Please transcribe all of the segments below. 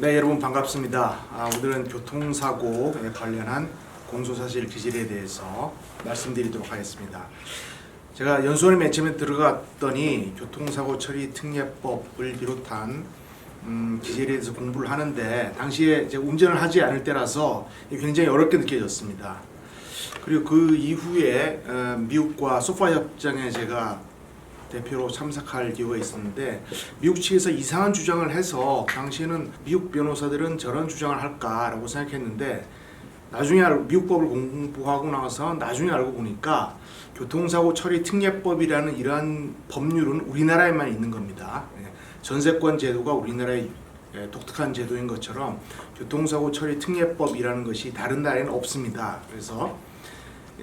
네, 여러분 반갑습니다. 오늘은 교통사고에 관련한 공소사실 기재에 대해서 말씀드리도록 하겠습니다. 제가 연수원에 맨 처음에 들어갔더니 교통사고 처리 특례법을 비롯한 기재에 대해서 공부를 하는데 당시에 제가 운전을 하지 않을 때라서 굉장히 어렵게 느껴졌습니다. 그리고 그 이후에 미국과 소파 협정에 제가 대표로 참석할 기회가 있었는데 미국 측에서 이상한 주장을 해서 당시에는 미국 변호사들은 저런 주장을 할까라고 생각했는데 나중에 미국법을 공부하고 나서 나중에 알고 보니까 교통사고 처리 특례법이라는 이러한 법률은 우리나라에만 있는 겁니다. 전세권 제도가 우리나라의 독특한 제도인 것처럼 교통사고 처리 특례법이라는 것이 다른 나라에는 없습니다. 그래서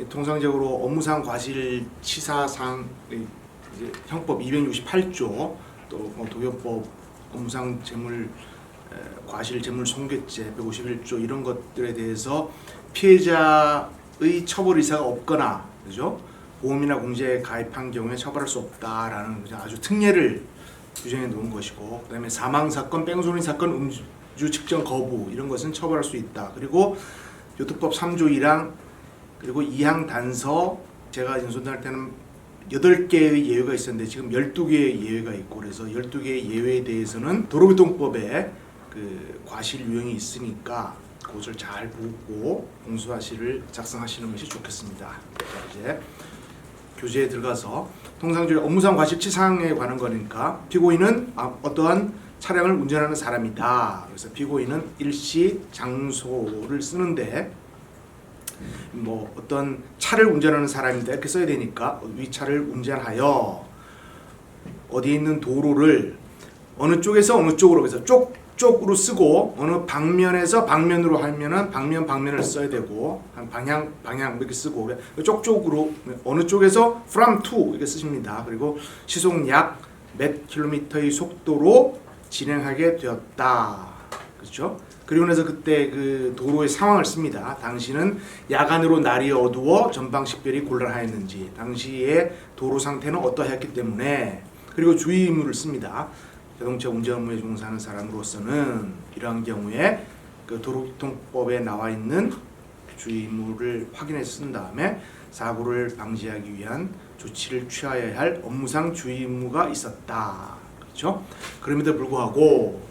통상적으로 업무상 과실치사상 형법 268조 또 도교법 업무상 재물 과실 재물 손괴죄 151조 이런 것들에 대해서 피해자의 처벌 의사가 없거나 그죠? 보험이나 공제에 가입한 경우에 처벌할 수 없다라는 아주 특례를 규정해 놓은 것이고, 그다음에 사망 사건, 뺑소니 사건, 음주 측정 거부 이런 것은 처벌할 수 있다. 그리고 교통법 3조 1항 그리고 2항 단서 제가 연수할 때는 8개의 예외가 있었는데 지금 12개의 예외가 있고, 그래서 12개의 예외에 대해서는 도로교통법에 그 과실 유형이 있으니까 그것을 잘 보고 공소사실을 작성하시는 것이 좋겠습니다. 자, 이제 교재에 들어가서 통상적으로 업무상 과실치상에 관한 거니까 피고인은 어떠한 차량을 운전하는 사람이다. 그래서 피고인은 일시 장소를 쓰는데 뭐 어떤 차를 운전하는 사람이다 이렇게 써야 되니까 위 차를 운전하여 어디에 있는 도로를 어느 쪽에서 어느 쪽으로, 그래서 쪽으로 쓰고 어느 방면에서 방면으로 하면은 방면을 써야 되고 방향 이렇게 쓰고 쪽으로 어느 쪽에서 from to 이렇게 쓰십니다. 그리고 시속 약 몇 킬로미터의 속도로 진행하게 되었다. 그렇죠? 그리고 나서 그때 그 도로의 상황을 씁니다. 당시는 야간으로 날이 어두워 전방식별이 곤란하였는지, 당시의 도로 상태는 어떠했기 때문에, 그리고 주의 의무를 씁니다. 자동차 운전 업무에 종사하는 사람으로서는 이러한 경우에 그 도로교통법에 나와 있는 주의 의무를 확인해서 쓴 다음에 사고를 방지하기 위한 조치를 취하여야 할 업무상 주의 의무가 있었다. 그렇죠? 그럼에도 불구하고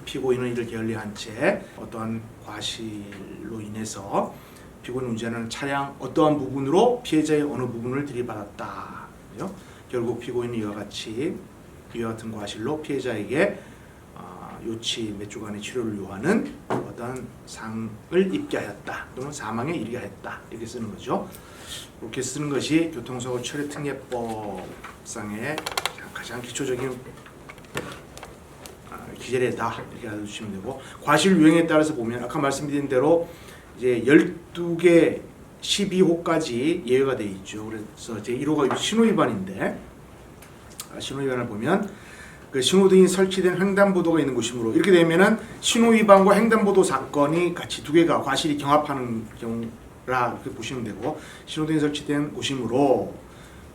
피고인은 이를 게을리한 채 어떠한 과실로 인해서 피고인 운전하는 차량 어떠한 부분으로 피해자의 어느 부분을 들이받았다. 그렇죠? 결국 피고인은 이와 같은 과실로 피해자에게 요치 몇 주간의 치료를 요하는 어떤 상을 입게 하였다. 또는 사망에 이르게 하였다. 이렇게 쓰는 거죠. 그렇게 쓰는 것이 교통사고 처리 특례법상의 가장 기초적인 기재례다 이렇게 알아두시면 되고, 과실 유형에 따라서 보면 아까 말씀드린 대로 이제 12개 12호까지 예외가 되어 있죠. 그래서 제 1호가 신호위반인데 신호위반을 보면 그 신호등이 설치된 횡단보도가 있는 곳이므로, 이렇게 되면은 신호위반과 횡단보도 사건이 같이 두 개가 과실이 경합하는 경우라 이렇게 보시면 되고, 신호등이 설치된 곳이므로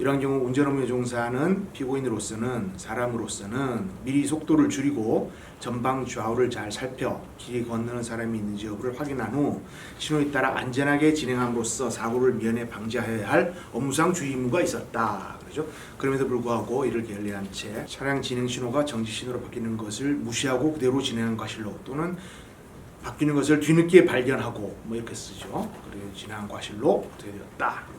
이런 경우 운전 업무에 종사하는 피고인으로서는 사람으로서는 미리 속도를 줄이고 전방 좌우를 잘 살펴 길이 건너는 사람이 있는지 여부를 확인한 후 신호에 따라 안전하게 진행함으로써 사고를 미연에 방지하여야 할 업무상 주의 의무가 있었다. 그렇죠? 그럼에도 불구하고 이를 게을리한 채 차량 진행 신호가 정지 신호로 바뀌는 것을 무시하고 그대로 진행한 과실로, 또는 바뀌는 것을 뒤늦게 발견하고 뭐 이렇게 쓰죠. 그리고 진행한 과실로 되었다.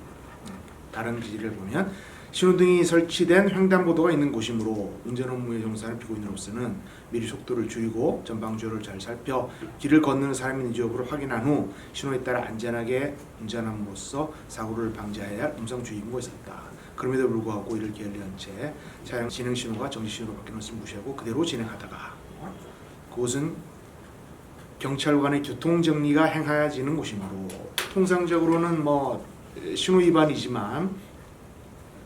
다른 기재를 보면 신호등이 설치된 횡단보도가 있는 곳이므로 운전 업무에 종사하는 피고인으로서는 미리 속도를 줄이고 전방주로를 잘 살펴 길을 건너는 사람이 있는지 여부를 확인한 후 신호에 따라 안전하게 운전함으로써 사고를 방지해야 할 음성 주의 의무가 있었다. 그럼에도 불구하고 이를 게을리한 채 차량 진행 신호가 정지 신호로 바뀌는 것을 무시하고 그대로 진행하다가 그곳은 경찰관의 교통 정리가 행하여지는 곳이므로, 통상적으로는 뭐 신호 위반이지만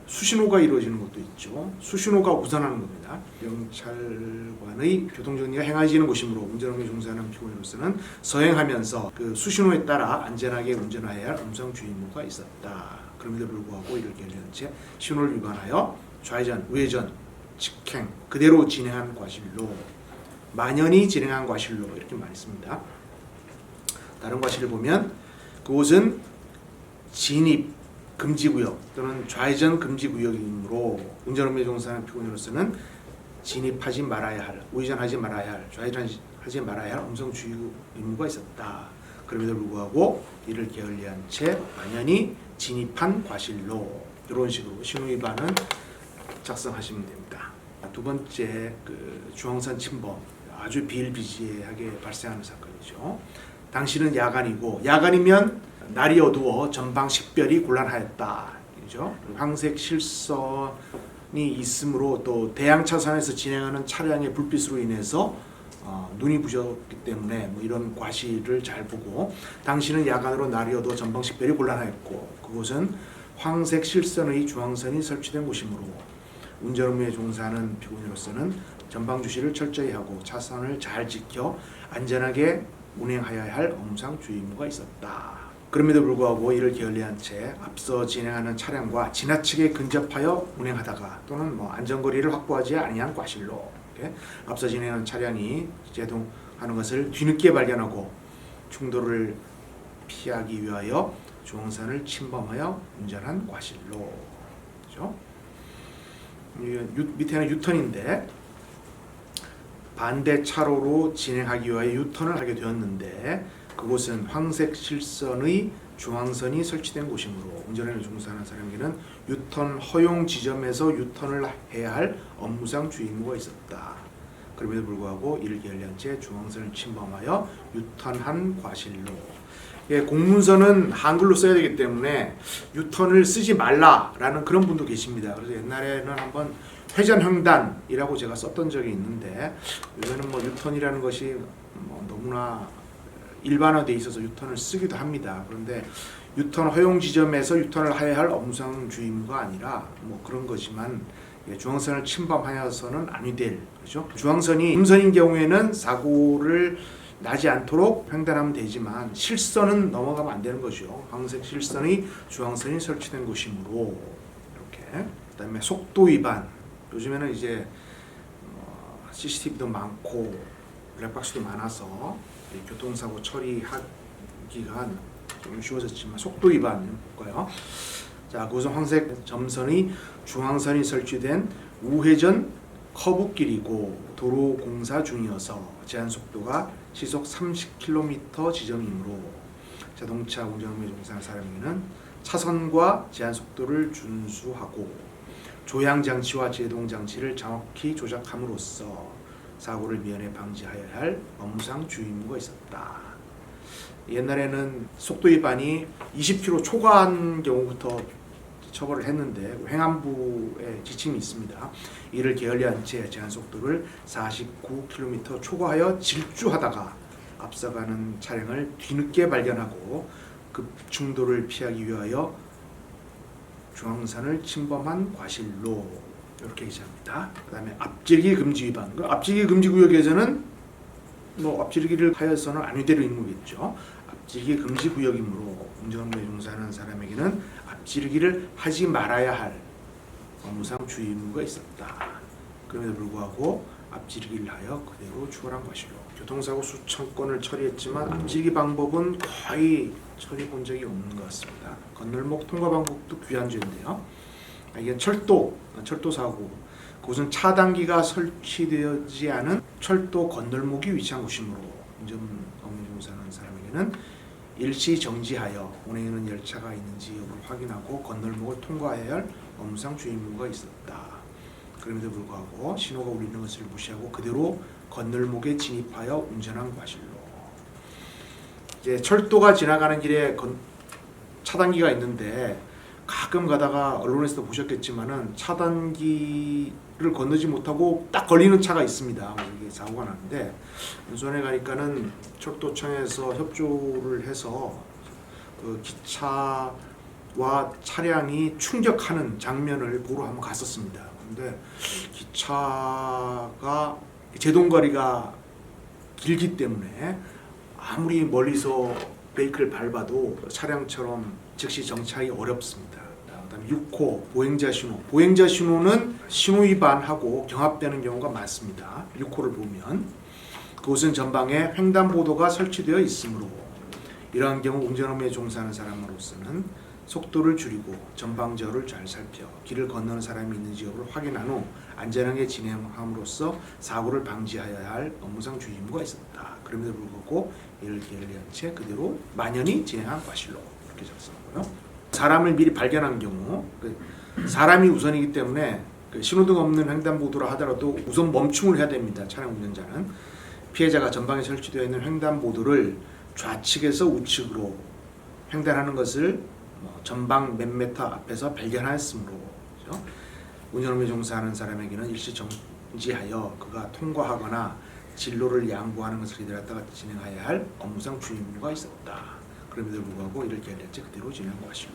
수신호가 이루어지는 것도 있죠. 수신호가 우선하는 겁니다. 경찰관의 교통정리가 행해지는 곳이므로 운전업무에 종사하는 피고인으로서는 서행하면서 그 수신호에 따라 안전하게 운전하여야 할 음성 주의 의무가 있었다. 그럼에도 불구하고 이를 게을리한 채 신호를 위반하여 좌회전, 우회전, 직행 그대로 진행한 과실로 만연히 진행한 과실로 이렇게 말했습니다. 다른 과실을 보면 그곳은 진입 금지구역 또는 좌회전 금지구역이므로 운전업무에 종사하는 피고인으로서는 진입하지 말아야 할, 우회전하지 말아야 할, 좌회전하지 말아야 할 음성 주의 의무가 있었다. 그럼에도 불구하고 이를 게을리한 채 만연히 진입한 과실로 이런 식으로 신호위반은 작성하시면 됩니다. 두 번째 중앙선 침범 아주 비일비재하게 발생하는 사건이죠. 당시는 야간이고 야간이면 날이 어두워 전방 식별이 곤란하였다. 그죠? 황색 실선이 있으므로 또 대양 차선에서 진행하는 차량의 불빛으로 인해서 눈이 부셨기 때문에 뭐 이런 과실을 잘 보고 당시는 야간으로 날이 어두워 전방 식별이 곤란하였고 그곳은 황색 실선의 중앙선이 설치된 곳이므로 운전 업무에 종사하는 피고인으로서는 전방 주시를 철저히 하고 차선을 잘 지켜 안전하게 운행하여야 할 업무상 주의 의무가 있었다. 그럼에도 불구하고 이를 게을리한 채 앞서 진행하는 차량과 지나치게 근접하여 운행하다가 또는 안전거리를 확보하지 아니한 과실로 앞서 진행하는 차량이 제동하는 것을 뒤늦게 발견하고 충돌을 피하기 위하여 중앙선을 침범하여 운전한 과실로. 그렇죠? 밑에는 유턴인데 반대 차로로 진행하기 위하여 유턴을 하게 되었는데 그곳은 황색 실선의 중앙선이 설치된 곳이므로 운전에 종사하는 사람에게는 유턴 허용 지점에서 유턴을 해야 할 업무상 주의 의무가 있었다. 그럼에도 불구하고 이를 게을리한 채 중앙선을 침범하여 유턴한 과실로. 공문서는 한글로 써야 되기 때문에 유턴을 쓰지 말라라는 그런 분도 계십니다. 그래서 옛날에는 한번 회전횡단이라고 제가 썼던 적이 있는데 요새는 유턴이라는 것이 너무나 일반화되어 있어서 유턴을 쓰기도 합니다. 그런데 유턴 허용 지점에서 유턴을 해야 할 업무상 주의 의무가 아니라 그런 거지만 중앙선을 침범하여서는 아니 될 그렇죠? 중앙선이 음선인 경우에는 사고를 나지 않도록 횡단하면 되지만 실선은 넘어가면 안 되는 거죠. 황색 실선의 중앙선이 설치된 곳이므로 이렇게. 그다음에 속도 위반. 요즘에는 이제 CCTV도 많고 블랙박스도 많아서 교통사고 처리하기가 좀 쉬워졌지만 속도 위반 볼까요? 자, 그것은 황색 점선의 중앙선이 설치된 우회전 커브길이고 도로 공사 중이어서 제한 속도가 시속 30km 지점이므로 자동차 운전업무에 종사하는 사람에게는 차선과 제한 속도를 준수하고 조향 장치와 제동 장치를 정확히 조작함으로써 사고를 미연에 방지하여야 할 업무상 주의 의무가 있었다. 옛날에는 속도 위반이 20km 초과한 경우부터 처벌을 했는데 행안부의 지침이 있습니다. 이를 게을리한 채 제한 속도를 49km 초과하여 질주하다가 앞서가는 차량을 뒤늦게 발견하고 급 충돌을 피하기 위하여 중앙선을 침범한 과실로 이렇게 얘기합니다. 그다음에 앞지르기 금지 위반. 앞지르기 금지 구역에서는 앞지르기를 하여서는 안위대로 의무겠죠. 앞지르기 금지 구역이므로 운전업무에 종사하는 사람에게는 앞지르기를 하지 말아야 할 업무상 주의 의무가 있었다. 그럼에도 불구하고 앞지르기를 하여 그대로 추월한 것이로. 교통사고 수천 건을 처리했지만 앞지르기 방법은 거의 처리 본 적이 없는 것 같습니다. 건널목 통과 방법도 귀한죄인데요. 이게 철도 사고. 그것은 차단기가 설치되지 않은 철도 건널목이 위치한 곳이므로 운전 업무에 종사하는 사람에게는 일시 정지하여 운행하는 열차가 있는지 여부를 확인하고 건널목을 통과해야 할 업무상 주의 의무가 있었다. 그럼에도 불구하고 신호가 울리는 것을 무시하고 그대로 건널목에 진입하여 운전한 과실로. 이제 철도가 지나가는 길에 차단기가 있는데 가끔 가다가 언론에서도 보셨겠지만은 차단기를 건너지 못하고 딱 걸리는 차가 있습니다. 이게 사고가 나는데 연수원에 가니까는 철도청에서 협조를 해서 그 기차와 차량이 충격하는 장면을 보러 한번 갔었습니다. 근데 기차가 제동거리가 길기 때문에 아무리 멀리서 브레이크를 밟아도 차량처럼 즉시 정차하기 어렵습니다. 그다음에 6호 보행자 신호. 보행자 신호는 신호 위반하고 경합되는 경우가 많습니다. 6호를 보면 그곳은 전방에 횡단보도가 설치되어 있으므로 이러한 경우 운전 업무에 종사하는 사람으로서는 속도를 줄이고 전방저를 잘 살펴 길을 건너는 사람이 있는지 여부를 확인한 후 안전하게 진행함으로써 사고를 방지하여야 할 업무상 주의 의무가 있었다. 그럼에도 불구하고 이를 게을리한 채 그대로 만연히 진행한 과실로 이렇게 적었고요. 사람을 미리 발견한 경우 사람이 우선이기 때문에 신호등 없는 횡단보도라 하더라도 우선 멈춤을 해야 됩니다. 차량 운전자는 피해자가 전방에 설치되어 있는 횡단보도를 좌측에서 우측으로 횡단하는 것을 전방 몇 미터 앞에서 발견하였으므로 그렇죠? 운전업무에 종사하는 사람에게는 일시 정지하여 그가 통과하거나 진로를 양보하는 것을 기다렸다가 진행해야 할 업무상 주의 의무가 있었다. 그럼에도 불구하고 이를 게을리한 채 그대로 진행한 것이고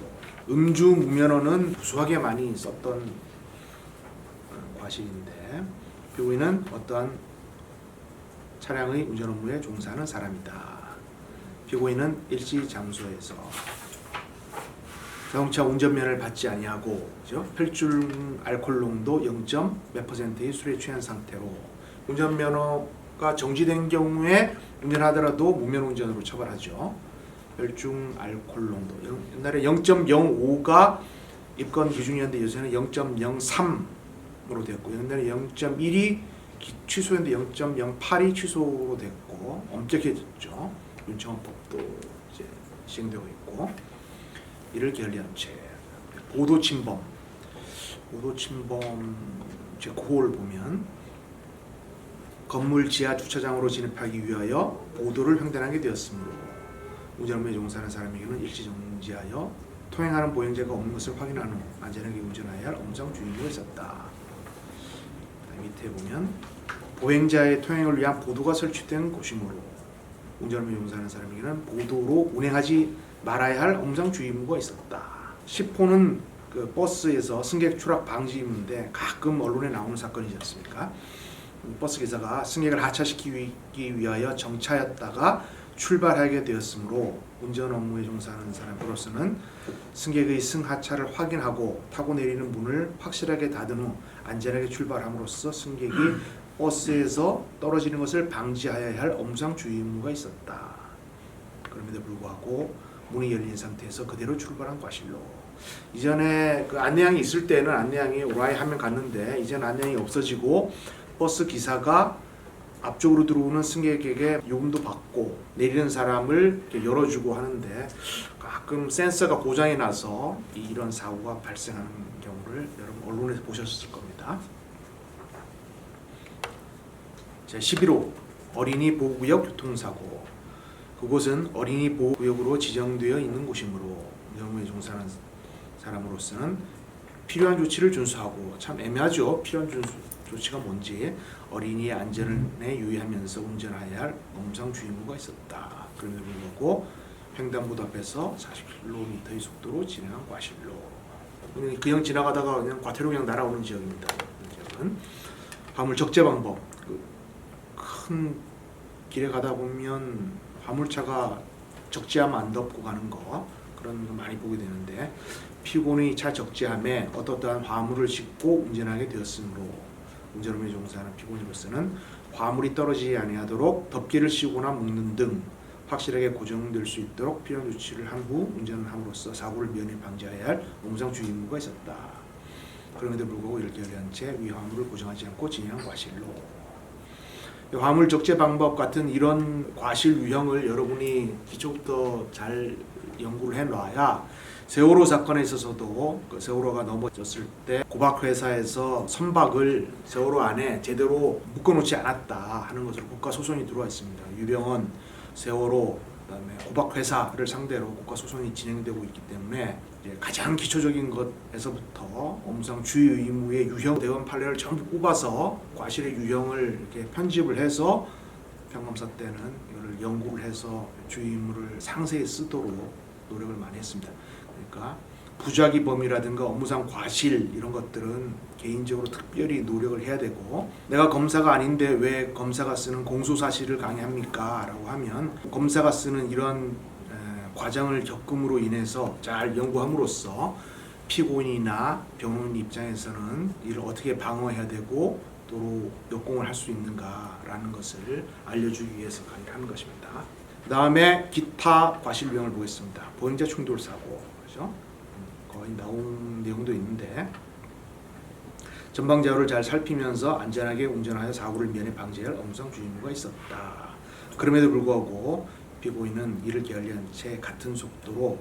음주 무면허는 무수하게 많이 썼던 과실인데 피고인은 어떠한 차량의 운전 업무에 종사하는 사람이다. 피고인은 일시 장소에서 자동차 운전면허를 받지 아니하고 그죠? 혈중 알코올 농도 0.몇%의 술에 취한 상태로 운전면허가 정지된 경우에 운전하더라도 무면허운전으로 처벌하죠. 혈중 알코올 농도 옛날에 0.05가 입건 기준이었는데 요새는 0.03으로 됐고 옛날에 0.1이 취소했는데 0.08이 취소로 됐고 엄격해졌죠. 윤청원법도 이제 시행되고 있고 이를 게을리한 채 보도침범 제 9호를 보면 건물 지하 주차장으로 진입하기 위하여 보도를 횡단하게 되었으므로 운전업무에 종사하는 사람에게는 일시 정지하여 통행하는 보행자가 없는 것을 확인한 후 안전하게 운전해야 할 업무상 주의 의무가 있었다. 밑에 보면 보행자의 통행을 위한 보도가 설치된 곳이므로 운전업무에 종사하는 사람에게는 보도로 운행하지 말아야 할 업무상 주의 의무가 있었다. 10호는 그 버스에서 승객 추락 방지 의무인데 가끔 언론에 나오는 사건이지 않습니까? 버스 기사가 승객을 하차시키기 위하여 정차했다가 출발하게 되었으므로 운전 업무에 종사하는 사람으로서는 승객의 승하차를 확인하고 타고 내리는 문을 확실하게 닫은 후 안전하게 출발함으로써 승객이 버스에서 떨어지는 것을 방지하여야 할 업무상 주의 의무가 있었다. 그럼에도 불구하고 문이 열린 상태에서 그대로 출발한 과실로 이전에 그 안내양이 있을 때는 안내양이 오라이 하면 갔는데 이제는 안내양이 없어지고 버스 기사가 앞쪽으로 들어오는 승객에게 요금도 받고 내리는 사람을 이렇게 열어주고 하는데 가끔 센서가 고장이 나서 이런 사고가 발생하는 경우를 여러분 언론에서 보셨을 겁니다. 제11호 어린이 보호구역 교통사고 그곳은 어린이 보호구역으로 지정되어 있는 곳이므로 운전업무에 종사하는 사람으로서는 필요한 조치를 준수하고 참 애매하죠. 필요한 조치가 뭔지 어린이의 안전에 유의하면서 운전해야 할 업무상 주의 의무가 있었다. 그럼에도 불구하고 횡단보도 앞에서 40km의 속도로 진행한 과실로 그냥 지나가다가 그냥 과태료 그냥 날아오는 지역입니다. 지역은 화물 적재 방법 큰 길에 가다 보면 화물차가 적재하면 안 덮고 가는 거 그런 거 많이 보게 되는데 피고인이 차 적재함에 어떠한 화물을 싣고 운전하게 되었으므로 운전업무에 종사하는 피고인으로서는 화물이 떨어지지 아니하도록 덮개를 씌우거나 묶는 등 확실하게 고정될 수 있도록 필요한 조치를 한 후 운전함으로써 사고를 면해 방지해야 할 업무상 주의 의무가 있었다. 그럼에도 불구하고 이를 게을리한 채 위 화물을 고정하지 않고 진행한 과실로 화물 적재 방법 같은 이런 과실 유형을 여러분이 기초부터 잘 연구를 해놔야 세월호 사건에 있어서도 그 세월호가 넘어졌을 때 고박회사에서 선박을 세월호 안에 제대로 묶어놓지 않았다 하는 것으로 국가소송이 들어와 있습니다. 유병헌, 세월호, 그다음에 고박회사를 상대로 국가소송이 진행되고 있기 때문에 이제 가장 기초적인 것에서부터 업무상 주의 의무의 유형 대원 판례를 전부 뽑아서 과실의 유형을 이렇게 편집을 해서 평검사 때는 이거를 연구를 해서 주의 의무를 상세히 쓰도록 노력을 많이 했습니다. 그러니까 부작위 범위라든가 업무상 과실 이런 것들은 개인적으로 특별히 노력을 해야 되고 내가 검사가 아닌데 왜 검사가 쓰는 공소사실을 강의합니까? 라고 하면 검사가 쓰는 이런 과정을 겪음으로 인해서 잘 연구함으로써 피고인이나 변호인 입장에서는 이를 어떻게 방어해야 되고 도로 역공을 할 수 있는가라는 것을 알려주기 위해서 강의를 하는 것입니다. 그 다음에 기타 과실 유형을 보겠습니다. 보행자 충돌 사고, 그죠? 거의 나온 내용도 있는데, 전방 자료를 잘 살피면서 안전하게 운전하여 사고를 미연에 방지할 엄수상 주의 의무가 있었다. 그럼에도 불구하고 피고인은 이를 게을리한 채 같은 속도로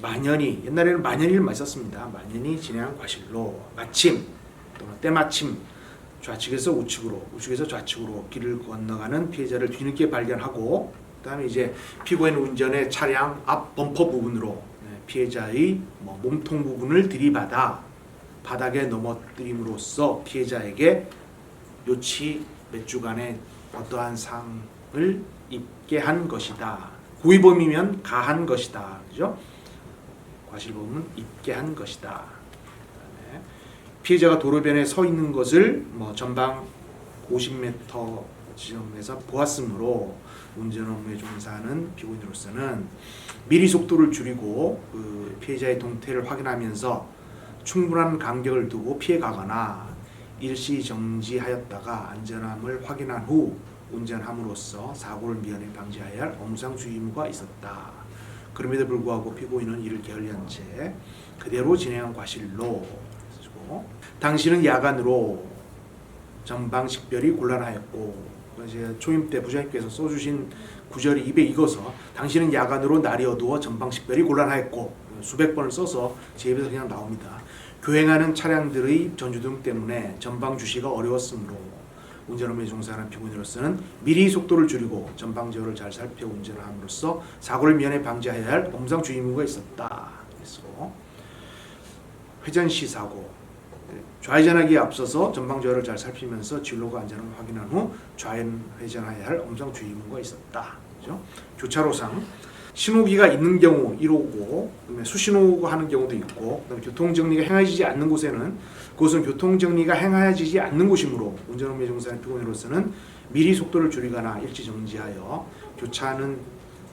만연히, 옛날에는 만연히를 많이 썼습니다. 만연히 진행한 과실로 마침 또는 때마침 좌측에서 우측으로, 우측에서 좌측으로 길을 건너가는 피해자를 뒤늦게 발견하고, 그다음에 이제 피고인 운전의 차량 앞 범퍼 부분으로 피해자의 몸통 부분을 들이받아 바닥에 넘어뜨림으로써 피해자에게 요치 몇 주간의 어떠한 상을 입게 한 것이다. 고의범이면 가한 것이다. 그죠? 과실범은 입게 한 것이다. 피해자가 도로변에 서 있는 것을 전방 50m 지점에서 보았으므로 운전 업무에 종사하는 피고인으로서는 미리 속도를 줄이고 그 피해자의 동태를 확인하면서 충분한 간격을 두고 피해가거나 일시 정지하였다가 안전함을 확인한 후 운전함으로써 사고를 미연에 방지해야 할 업무상 주의 의무가 있었다. 그럼에도 불구하고 피고인은 이를 게을리한 채 그대로 진행한 과실로, 당신은 야간으로 전방 식별이 곤란하였고, 이제 초임 때 부장님께서 써주신 구절이 입에 익어서 당신은 야간으로 날이 어두워 전방 식별이 곤란하였고 수백 번을 써서 제 입에서 그냥 나옵니다. 교행하는 차량들의 전주등 때문에 전방 주시가 어려웠으므로 운전 업무에 종사하는 피고인으로서는 미리 속도를 줄이고 전방 지역을 잘 살펴 운전을 함으로써 사고를 미연에 방지해야 할 업무상 주의 의무가 있었다. 그래서 회전시 사고, 좌회전하기에 앞서서 전방 지역을 잘 살피면서 진로가 안전을 확인한 후 좌회전해야 할 업무상 주의 의무가 있었다. 그죠? 교차로상 신호기가 있는 경우 1호고, 그다음에 수신호가 하는 경우도 있고, 그다음에 교통정리가 행해지지 않는 곳에는 그것은 교통정리가 행해지지 않는 곳이므로 운전 업무에 종사하는 피고인으로서는 미리 속도를 줄이거나 일시 정지하여 교차하는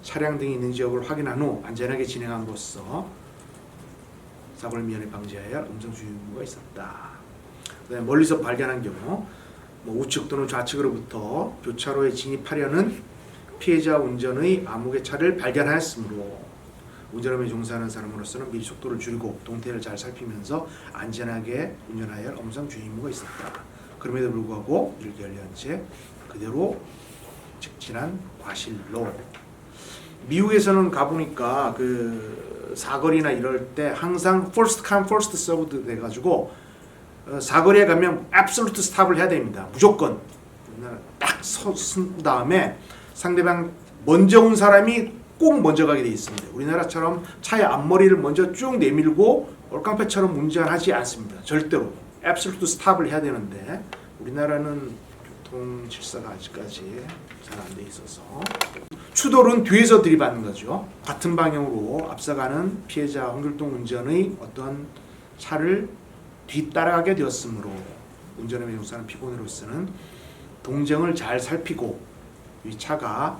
차량 등이 있는 지역을 확인한 후 안전하게 진행함으로써 사고를 미연에 방지해야 할 엄정 주의 의무가 있었다. 그다음에 멀리서 발견한 경우 우측 또는 좌측으로부터 교차로에 진입하려는 피해자 운전의 암흑의 차를 발견하였으므로 운전업무에 종사하는 사람으로서는 미리 속도를 줄이고 동태를 잘 살피면서 안전하게 운전해야 할 엄상 주의 의무가 있었다. 그럼에도 불구하고 이를 게을리한 채 그대로 직진한 과실로. 미국에서는 가보니까 그 사거리나 이럴 때 항상 first come first served 돼가지고 사거리에 가면 absolute stop을 해야 됩니다. 무조건 딱 선 다음에 상대방 먼저 온 사람이 꼭 먼저 가게 돼 있습니다. 우리나라처럼 차의 앞머리를 먼저 쭉 내밀고 올깡패처럼 운전하지 않습니다. 절대로 absolute stop을 해야 되는데 우리나라는 교통 질서가 아직까지 잘 안 돼 있어서 추돌은 뒤에서 들이받는 거죠. 같은 방향으로 앞서가는 피해자 홍길동 운전의 어떤 차를 뒤따라가게 되었으므로 운전에 종사하는 피고인으로서는 동정을 잘 살피고 이 차가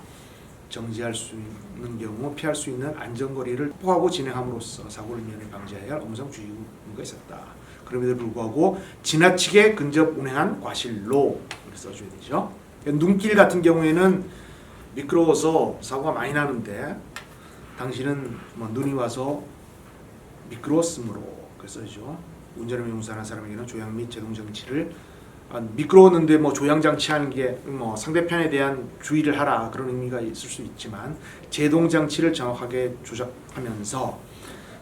정지할 수 있는 경우 피할 수 있는 안전거리를 확보하고 진행함으로써 사고를 미연에 방지해야 할 업무상 주의 의무가 있었다. 그럼에도 불구하고 지나치게 근접 운행한 과실로 써줘야 되죠. 눈길 같은 경우에는 미끄러워서 사고가 많이 나는데 당신은 눈이 와서 미끄러웠으므로 그래서죠. 운전을 용사하는 사람에게는 조향 및 제동 장치를 미끄러웠는데 조향 장치하는 게 상대편에 대한 주의를 하라 그런 의미가 있을 수 있지만 제동 장치를 정확하게 조작하면서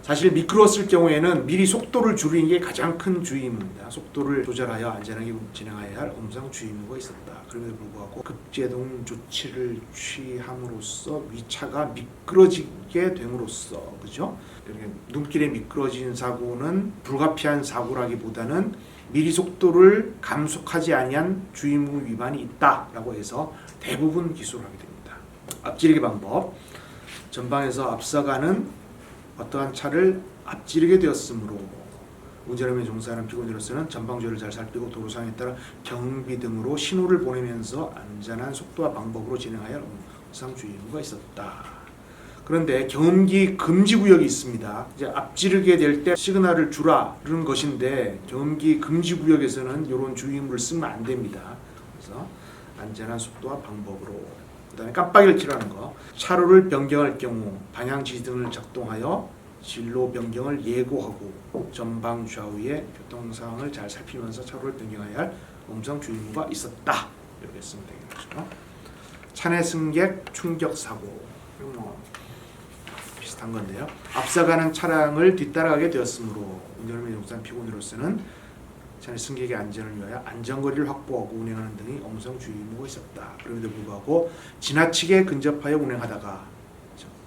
사실 미끄러웠을 경우에는 미리 속도를 줄이는 게 가장 큰 주의입니다. 속도를 조절하여 안전하게 진행해야 할 업무상 주의 의무가 있었다. 그럼에도 불구하고 급제동 조치를 취함으로써 위차가 미끄러지게 됨으로써 그죠? 이렇게 눈길에 미끄러진 사고는 불가피한 사고라기보다는 미리 속도를 감속하지 아니한 주의 의무 위반이 있다라고 해서 대부분 기소를 하게 됩니다. 앞지르기 방법. 전방에서 앞서가는 어떠한 차를 앞지르게 되었으므로 운전하며 종사하는 피고인으로서는 전방주의를 잘 살피고 도로상에 따라 경비 등으로 신호를 보내면서 안전한 속도와 방법으로 진행하여 업무상 주의 의무가 있었다. 그런데 경음기 금지 구역이 있습니다. 이제 앞지르게 될 때 시그널을 주라는 것인데 경음기 금지 구역에서는 이런 주의문을 쓰면 안 됩니다. 그래서 안전한 속도와 방법으로, 그다음에 깜빡이를 켜라는 거, 차로를 변경할 경우 방향 지시등을 작동하여 진로 변경을 예고하고 전방 좌우의 교통 상황을 잘 살피면서 차로를 변경해야 할 음성 주의문가 있었다. 이렇게 쓰면 되겠죠. 차내 승객 충격 사고, 뭐 비슷한 건데요. 앞서가는 차량을 뒤따라가게 되었으므로 운전을 용산 피고인으로서는 차내 승객의 안전을 위하여 안전거리를 확보하고 운행하는 등의 음성 주의무가 있었다. 그럼에도 불구하고 지나치게 근접하여 운행하다가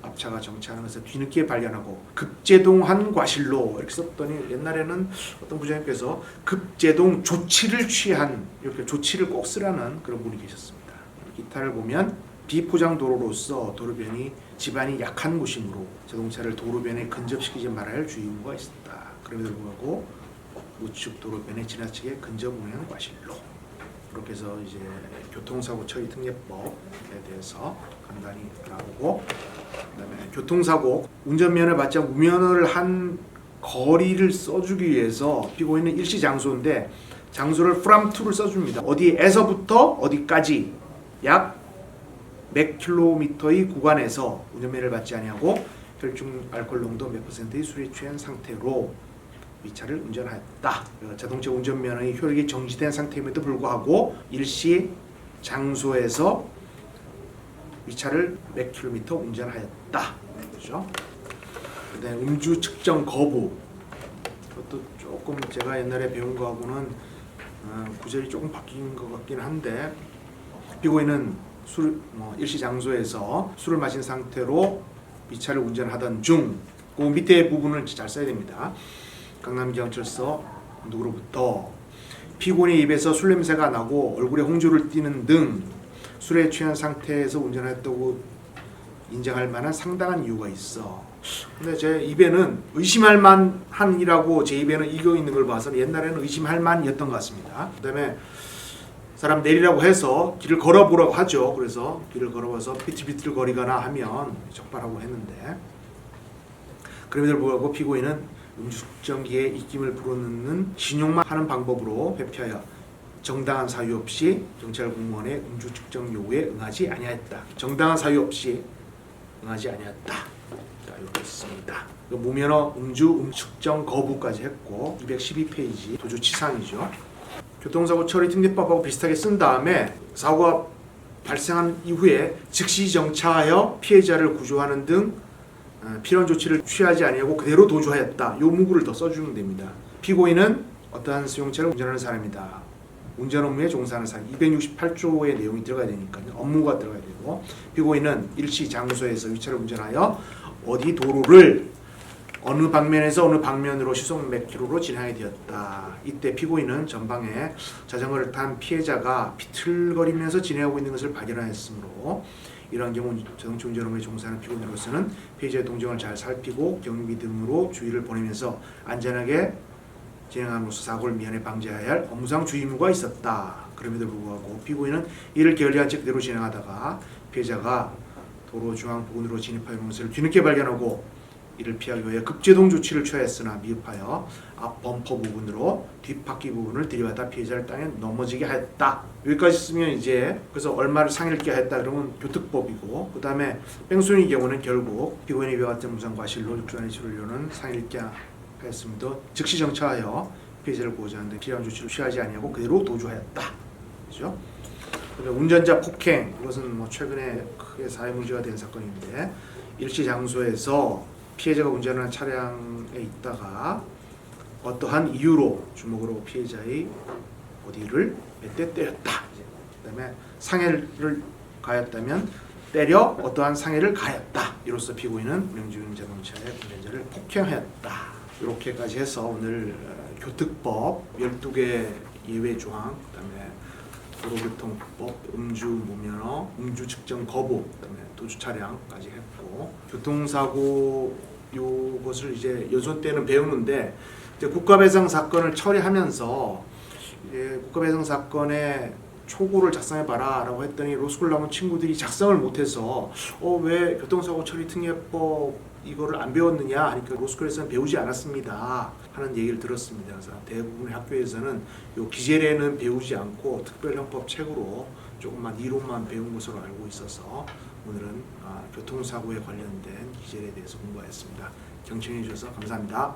앞차가 정차하는 것을 뒤늦게 발견하고 급제동한 과실로 이렇게 썼더니, 옛날에는 어떤 부장님께서 급제동 조치를 취한, 이렇게 조치를 꼭 쓰라는 그런 분이 계셨습니다. 기타를 보면 비포장 도로로서 도로변이 지반이 약한 곳이므로 자동차를 도로변에 근접시키지 말아야 할 주의무가 있었다. 그럼에도 불구하고 우측 도로변에 지나치게 근접 운행한 과실로, 그렇게 해서 이제 교통사고 처리 특례법에 대해서 간단히 나오고, 그다음에 교통사고 운전면허를 받지 않고 무면허를 한 거리를 써주기 위해서 피고인은 일시 장소인데 장소를 from to를 써줍니다. 어디에서부터 어디까지 약 몇 킬로미터의 구간에서 운전면허를 받지 아니하고 혈중 알코올 농도 몇 %의 술에 취한 상태로 이 차를 운전하였다. 자동차 운전면허의 효력이 정지된 상태임에도 불구하고 일시 장소에서 이 차를 몇 킬로미터 운전하였다. 그렇죠? 그다음에 음주 측정 거부. 그것도 조금 제가 옛날에 배운 거하고는 구절이 조금 바뀐 것 같긴 한데, 피고인은 일시 장소에서 술을 마신 상태로 이 차를 운전하던 중, 그 밑에 부분을 잘 써야 됩니다. 강남경찰서 누구로부터 피고인의 입에서 술 냄새가 나고 얼굴에 홍조를 띠는 등 술에 취한 상태에서 운전했다고 인정할 만한 상당한 이유가 있어. 근데 제 입에는 의심할 만한이라고 제 입에는 이겨 있는 걸 봐서 옛날에는 의심할 만이었던 것 같습니다. 그다음에 사람 내리라고 해서 길을 걸어보라고 하죠. 그래서 길을 걸어봐서 비틀비틀 거리거나 하면 적발하고 했는데, 그럼에도 불구하고 피고인은 음주 측정기에 입김을 불어넣는 신용만 하는 방법으로 회피하여 정당한 사유 없이 경찰 공무원의 음주 측정 요구에 응하지 아니하였다. 정당한 사유 없이 응하지 아니하였다. 자, 이렇게 있습니다. 무면허 음주 측정 거부까지 했고 212페이지 도주치상이죠. 교통사고 처리 특례법하고 비슷하게 쓴 다음에 사고가 발생한 이후에 즉시 정차하여 피해자를 구조하는 등 필요한 조치를 취하지 아니하고 그대로 도주하였다. 이 문구를 더 써주면 됩니다. 피고인은 어떠한 수용차를 운전하는 사람이다. 운전 업무에 종사하는 사람. 268조의 내용이 들어가야 되니까요. 업무가 들어가야 되고, 피고인은 일시 장소에서 이 차를 운전하여 어디 도로를 어느 방면에서 어느 방면으로 시속 몇 킬로로 진행하게 되었다. 이때 피고인은 전방에 자전거를 탄 피해자가 비틀거리면서 진행하고 있는 것을 발견하였으므로 이러한 경우 자동차 운전 업무에 종사하는 피고인으로서는 피해자의 동정을 잘 살피고 경비 등으로 주의를 보내면서 안전하게 진행함으로써 사고를 미연에 방지해야 할 업무상 주의무가 있었다. 그럼에도 불구하고 피고인은 이를 게을리한 채 그대로 진행하다가 피해자가 도로 중앙 부근으로 진입하여 있는 것을 뒤늦게 발견하고 이를 피하기 위해 급제동 조치를 취하였으나 미흡하여 앞 범퍼 부분으로 뒷바퀴 부분을 들이받아 피해자를 땅에 넘어지게 하였다. 여기까지 쓰면 이제 그래서 얼마를 상해를 하였다 그러면 교특법이고, 그 다음에 뺑소니의 경우는 결국 피고인의 이와 같은 무상과실로 육주안의 치료료는 상해를 하였음에도 즉시 정차하여 피해자를 구하지 않는 데 필요한 조치를 취하지 아니하고 그대로 도주하였다. 그렇죠? 운전자 폭행, 이것은 뭐 최근에 크게 사회 문제가 된 사건인데, 일시 장소에서 피해자가 운전하는 차량에 있다가 어떠한 이유로 주먹으로 피해자의 어디를 몇 대 때렸다. 그다음에 상해를 가했다면 때려 어떠한 상해를 가했다. 이로써 피고인은 운행 중인 자동차의 운전자를 폭행하였다. 이렇게까지 해서 오늘 교특법 12개 예외 조항, 그다음에 도로교통법, 음주 무면허, 음주 측정 거부, 그다음에 도주 차량까지 했고, 교통사고 요것을 이제 여소 때는 배우는데, 이제 국가배상 사건을 처리하면서 국가배상 사건의 초고를 작성해봐라 라고 했더니 로스쿨 나온 친구들이 작성을 못해서 왜 교통사고 처리 특례법 이거를 안 배웠느냐 하니까 로스쿨에서는 배우지 않았습니다 하는 얘기를 들었습니다. 그래서 대부분의 학교에서는 요 기재례는 배우지 않고 특별형법 책으로 조금만 이론만 배운 것으로 알고 있어서 오늘은 교통사고에 관련된 기재례에 대해서 공부하였습니다. 경청해 주셔서 감사합니다.